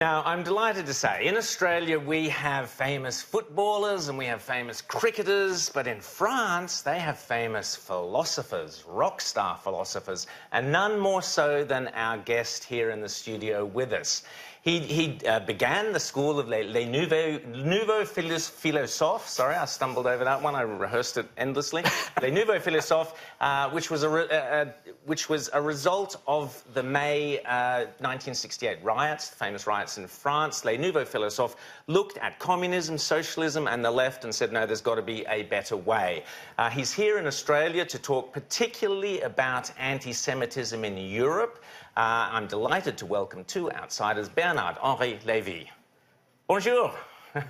Now, I'm delighted to say, in Australia we have famous footballers and we have famous cricketers, but in France they have famous philosophers, rock star philosophers, and none more so than our guest here in the studio with us. He began the school of Les Nouveaux Philosophes. Sorry, I stumbled over that one. I rehearsed it endlessly. Les Nouveaux Philosophes, which was a result of the May 1968 riots, the famous riots in France. Les Nouveaux Philosophes looked at communism, socialism and the left and said, no, there's got to be a better way. He's here in Australia to talk particularly about anti-Semitism in Europe. I'm delighted to welcome two outsiders, Bernard-Henri Levy. Bonjour.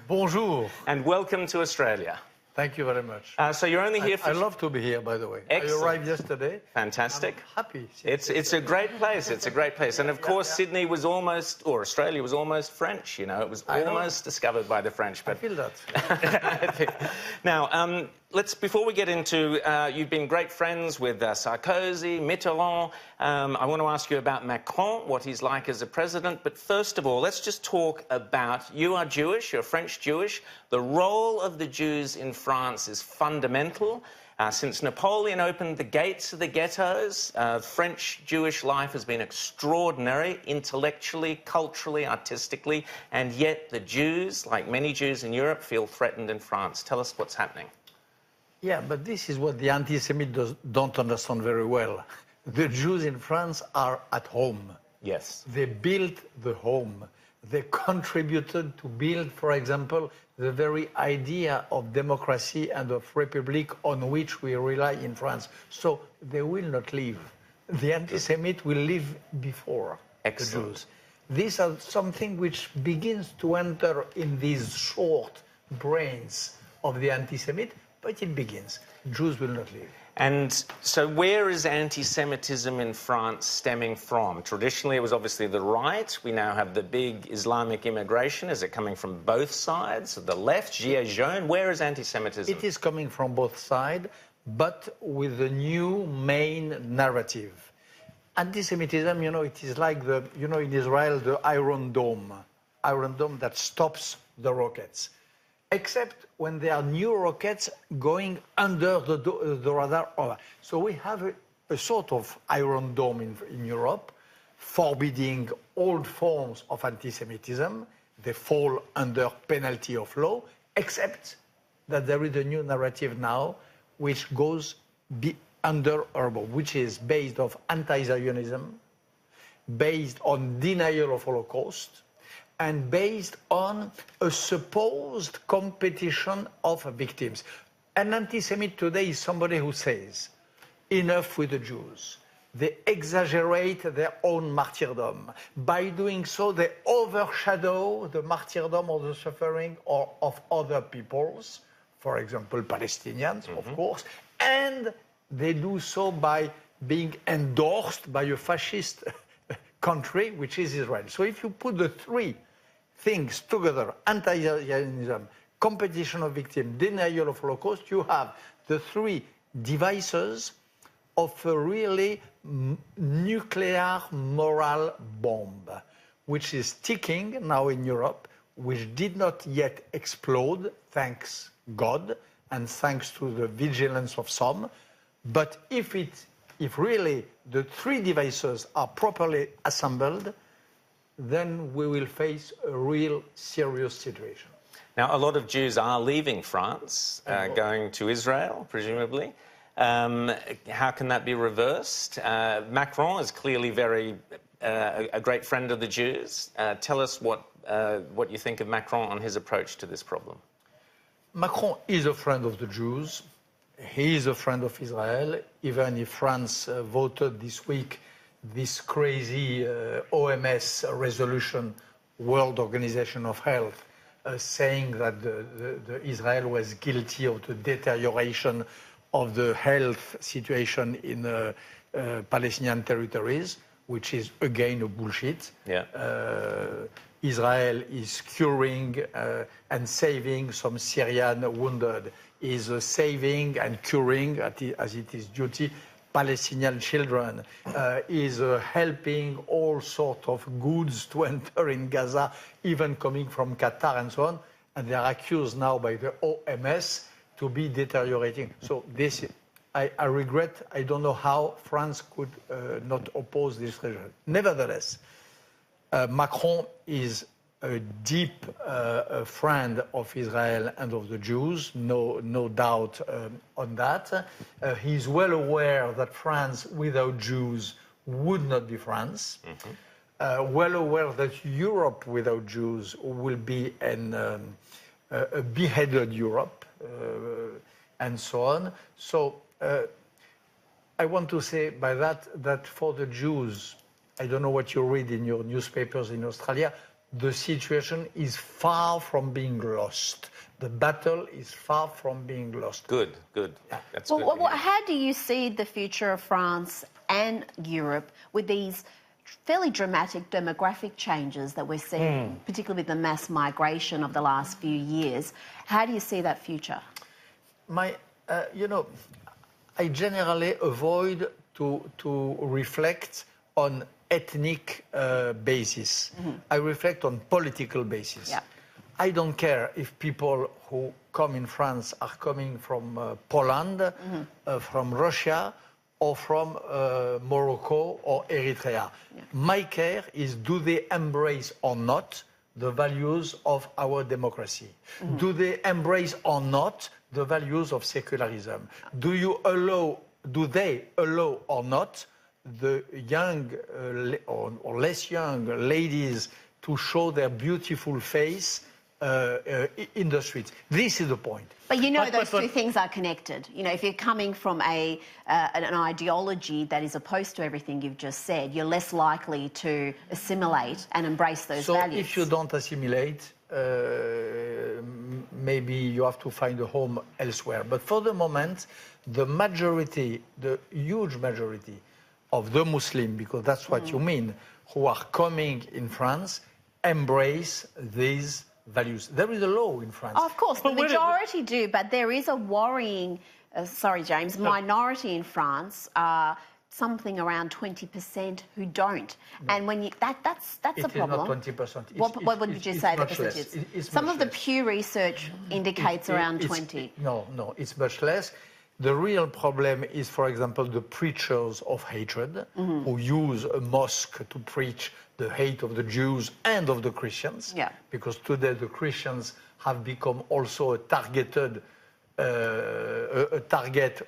Bonjour. And welcome to Australia. Thank you very much. So you're only here for... I love to be here, by the way. Excellent. I arrived yesterday. Fantastic. I'm happy. It's a great place. It's a great place. And of course, Sydney was almost, or Australia was almost French, you know. It was almost discovered by the French. But I feel that. Now, before we get into, you've been great friends with Sarkozy, Mitterrand. I want to ask you about Macron, what he's like as a president. But first of all, let's just talk about, you are Jewish, you're French Jewish. The role of the Jews in France is fundamental. Since Napoleon opened the gates of the ghettos, French Jewish life has been extraordinary, intellectually, culturally, artistically, and yet the Jews, like many Jews in Europe, feel threatened in France. Tell us what's happening. Yeah, but this is what the anti-Semites don't understand very well. The Jews in France are at home. Yes. They built the home. They contributed to build, for example, the very idea of democracy and of republic on which we rely in France. So they will not leave. The anti-Semite will live before the Jews. These are something which begins to enter in these short brains of the anti-Semite, but it begins. Jews will not leave. And so where is anti-Semitism in France stemming from? Traditionally, it was obviously the right. We now have the big Islamic immigration. Is it coming from both sides? The left, Gilets jaunes? Where is anti-Semitism? It is coming from both sides, but with a new main narrative. Anti-Semitism, you know, it is like the, you know, in Israel, the Iron Dome that stops the rockets. Except when there are new rockets going under the radar. So we have a sort of Iron Dome in Europe, forbidding all forms of anti-Semitism. They fall under penalty of law, except that there is a new narrative now, which goes under which is based on anti-Zionism, based on denial of Holocaust, and based on a supposed competition of victims. An anti-Semite today is somebody who says, enough with the Jews. They exaggerate their own martyrdom. By doing so, they overshadow the martyrdom or the suffering of other peoples, for example, Palestinians, of course, and they do so by being endorsed by a fascist country, which is Israel. So if you put the three things together, anti-Zionism, competition of victims, denial of Holocaust, you have the three devices of a really nuclear moral bomb, which is ticking now in Europe, which did not yet explode, thanks God, and thanks to the vigilance of some. But if really the three devices are properly assembled, then we will face a real serious situation. Now, a lot of Jews are leaving France, going to Israel, presumably. How can that be reversed? Macron is clearly a great friend of the Jews. Tell us what you think of Macron on his approach to this problem. Macron is a friend of the Jews. He is a friend of Israel, even if France voted this week this crazy OMS resolution, World Organization of Health, saying that the Israel was guilty of the deterioration of the health situation in Palestinian territories, which is, again, a bullshit. Yeah. Israel is curing and saving some Syrian wounded, is saving and curing, as it is duty, Palestinian children, is helping all sorts of goods to enter in Gaza, even coming from Qatar and so on. And they are accused now by the OMS to be deteriorating. So this, I regret, I don't know how France could not oppose this regime. Nevertheless, Macron is a deep friend of Israel and of the Jews, no doubt on that. He's well aware that France without Jews would not be France. Mm-hmm. Well aware that Europe without Jews will be a beheaded Europe, and so on. So I want to say by that for the Jews, I don't know what you read in your newspapers in Australia, the situation is far from being lost. The battle is far from being lost. Good. That's good. Well, how do you see the future of France and Europe with these fairly dramatic demographic changes that we're seeing, particularly with the mass migration of the last few years? How do you see that future? I generally avoid to reflect on ethnic basis. Mm-hmm. I reflect on political basis. Yeah. I don't care if people who come in France are coming from Poland, from Russia, or from Morocco or Eritrea. Yeah. My care is, do they embrace or not the values of our democracy? Mm-hmm. Do they embrace or not the values of secularism? Do they allow or not the young or less young ladies to show their beautiful face in the streets? This is the point. But those two things are connected. If you're coming from an ideology that is opposed to everything you've just said, you're less likely to assimilate and embrace those values. So if you don't assimilate, maybe you have to find a home elsewhere. But for the moment, the huge majority of the Muslim, because that's what you mean, who are coming in France, embrace these values. There is a law in France. Oh, of course, the majority do, but there is a worrying, minority in France, something around 20% who don't. No. And when that's a problem. It is not 20%. What did you say the percentage is? Some of the Pew research indicates around 20. No, it's much less. The real problem is, for example, the preachers of hatred who use a mosque to preach the hate of the Jews and of the Christians. Yeah. Because today the Christians have become also a target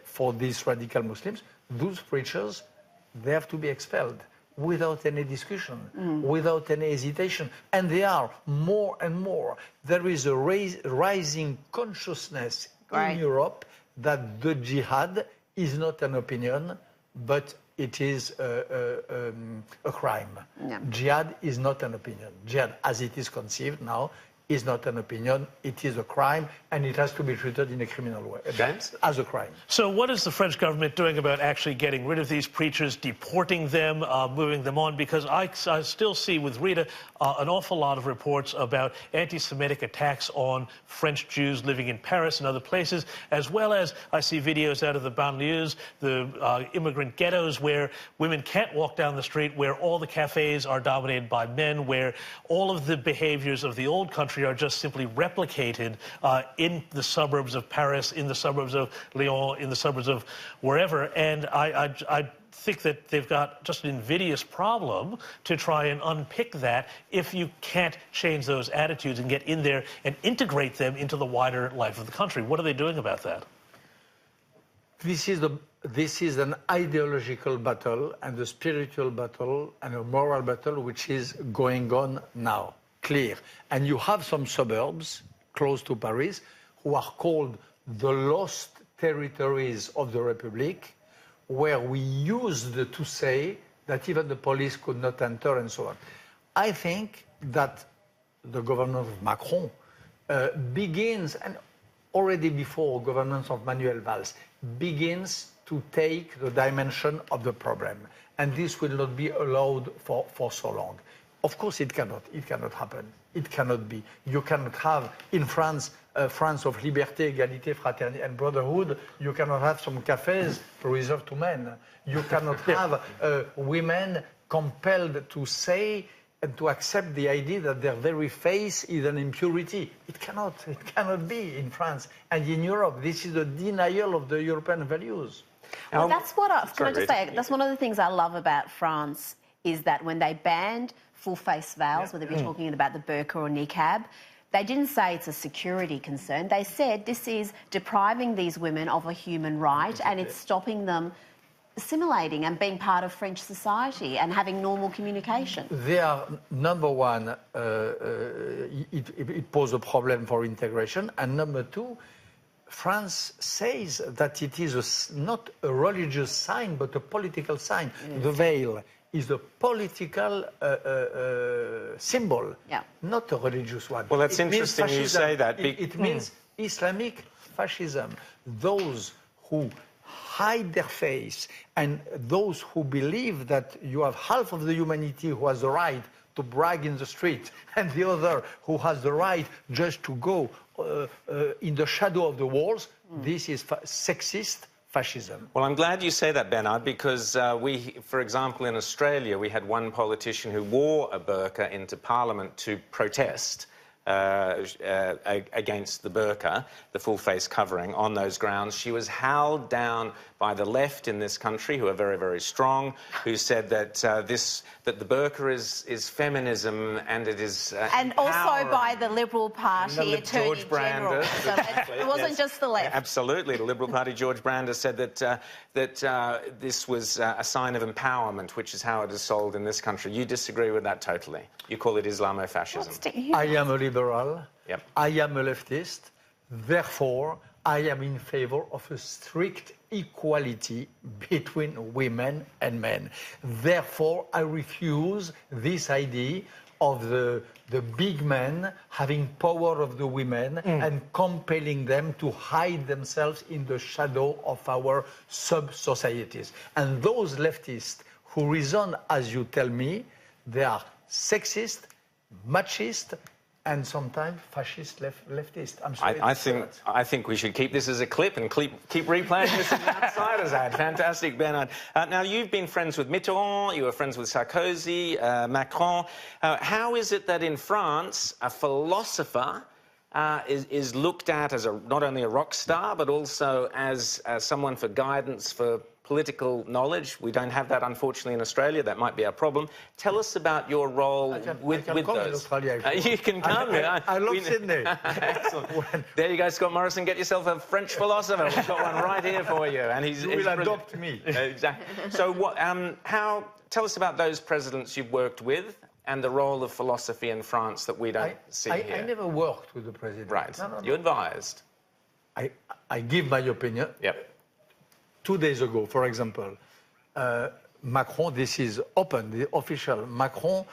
for these radical Muslims. Those preachers, they have to be expelled without any discussion, without any hesitation. And they are more and more. There is a rising consciousness in Europe that the jihad is not an opinion, but it is a crime. Yeah. Jihad is not an opinion. Jihad, as it is conceived now, is not an opinion. It is a crime, and it has to be treated in a criminal way, as a crime. So what is the French government doing about actually getting rid of these preachers, deporting them, moving them on? Because I still see with Rita an awful lot of reports about anti-Semitic attacks on French Jews living in Paris and other places, as well as I see videos out of the banlieues, the immigrant ghettos where women can't walk down the street, where all the cafes are dominated by men, where all of the behaviors of the old country are just simply replicated in the suburbs of Paris, in the suburbs of Lyon, in the suburbs of wherever. And I think that they've got just an invidious problem to try and unpick that if you can't change those attitudes and get in there and integrate them into the wider life of the country. What are they doing about that? This is an ideological battle and a spiritual battle and a moral battle which is going on now. Clear. And you have some suburbs close to Paris who are called the lost territories of the Republic, where we used to say that even the police could not enter and so on. I think that the government of Macron begins, and already before governance of Manuel Valls, begins to take the dimension of the problem. And this will not be allowed for so long. Of course, it cannot. It cannot happen. It cannot be. You cannot have in France, France of liberté, égalité, fraternité, and brotherhood. You cannot have some cafes reserved to men. You cannot have women compelled to say and to accept the idea that their very face is an impurity. It cannot be in France. And in Europe, this is a denial of the European values. Well, that's what can I just say, that's one of the things I love about France is that when they banned full-face veils, whether we're talking about the burqa or niqab, they didn't say it's a security concern. They said this is depriving these women of a human right and it's stopping them assimilating and being part of French society and having normal communication. They are, number one, it poses a problem for integration, and number two, France says that it is not a religious sign but a political sign. Yes. The veil is a political symbol, not a religious one. Well, that's interesting you say that. It means Islamic fascism. Those who hide their face and those who believe that you have half of the humanity who has the right to brag in the street and the other who has the right just to go in the shadow of the walls, this is sexist fascism. Well, I'm glad you say that, Bernard, because we, for example, in Australia, we had one politician who wore a burqa into Parliament to protest against the burqa, the full-face covering, on those grounds. She was howled down by the left in this country, who are very, very strong, who said that that the burqa is feminism and it is and also by the Liberal Party Attorney George General. So it wasn't just the left. Absolutely, the Liberal Party George Brander said that this was a sign of empowerment, which is how it is sold in this country. You disagree with that totally. You call it Islamofascism. I am a liberal. Yep. I am a leftist. Therefore, I am in favor of a strict equality between women and men. Therefore, I refuse this idea of the big men having power of the women and compelling them to hide themselves in the shadow of our sub-societies. And those leftists who reason as you tell me, they are sexist, machist, and sometimes fascist leftist. I'm sorry. I think we should keep this as a clip and keep replaying this in the Outsiders ad. Fantastic, Bernard. Now, you've been friends with Mitterrand, you were friends with Sarkozy, Macron. How is it that in France, a philosopher is looked at as not only a rock star, but also as someone for guidance, for political knowledge? We don't have that, unfortunately, in Australia. That might be our problem. Tell us about your role with those. You can come. I love Sydney. Excellent. There you go, Scott Morrison. Get yourself a French philosopher. We've got one right here for you. And he will adopt me. Exactly. So tell us about those presidents you've worked with and the role of philosophy in France that we don't see here. I never worked with the president. Right. No. You advised. I give my opinion. Yep. 2 days ago, for example, Macron, this is open, the official, Macron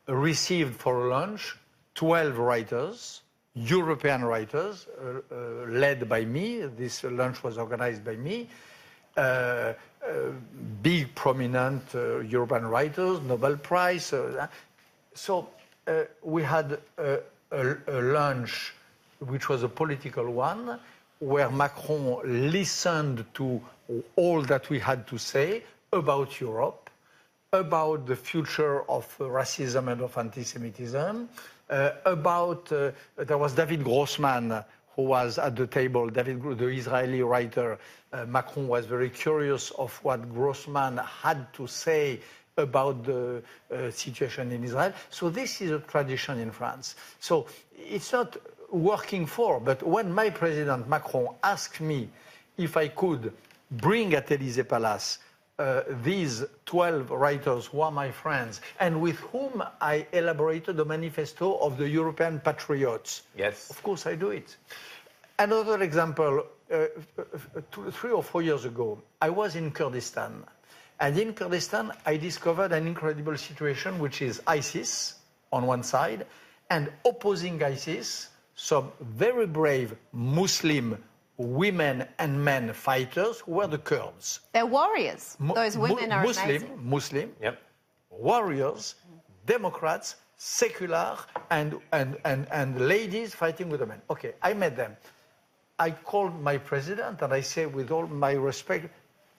received for lunch 12 writers, European writers, led by me. This lunch was organized by me. Big, prominent European writers, Nobel Prize. So we had a lunch which was a political one, where Macron listened to all that we had to say about Europe, about the future of racism and of anti-Semitism, there was David Grossman who was at the table, the Israeli writer. Macron was very curious of what Grossman had to say about the situation in Israel. So this is a tradition in France. So it's not working for, but when my president Macron asked me if I could bring at Élysée Palace these 12 writers who are my friends and with whom I elaborated the manifesto of the European patriots. Yes. Of course I do it. Another example, 3 or 4 years ago, I was in Kurdistan. And in Kurdistan, I discovered an incredible situation, which is ISIS on one side, and opposing ISIS, some very brave Muslim women and men fighters who were the Kurds. They're warriors. Those women are amazing. Muslim yep. warriors, Democrats, secular, and ladies fighting with the men. Okay, I met them. I called my president and I say, with all my respect,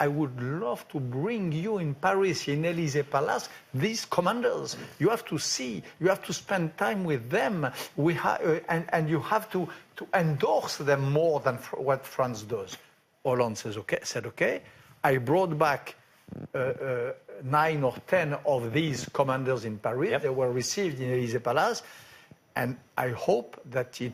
I would love to bring you in Paris, in Élysée Palace, these commanders. You have to see, you have to spend time with them. And you have to endorse them more than what France does. Hollande said, okay. I brought back 9 or 10 of these commanders in Paris. Yep. They were received in Élysée Palace. And I hope that it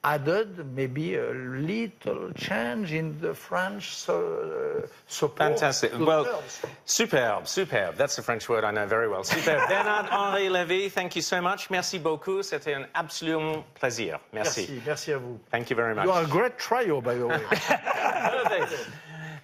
added maybe a little change in the French support. Fantastic. Well, superbe. That's a French word I know very well. Superbe. Bernard-Henri Levy, thank you so much. Merci beaucoup. C'était un absolument plaisir. Merci. Merci à vous. Thank you very much. You are a great trio, by the way. Perfect.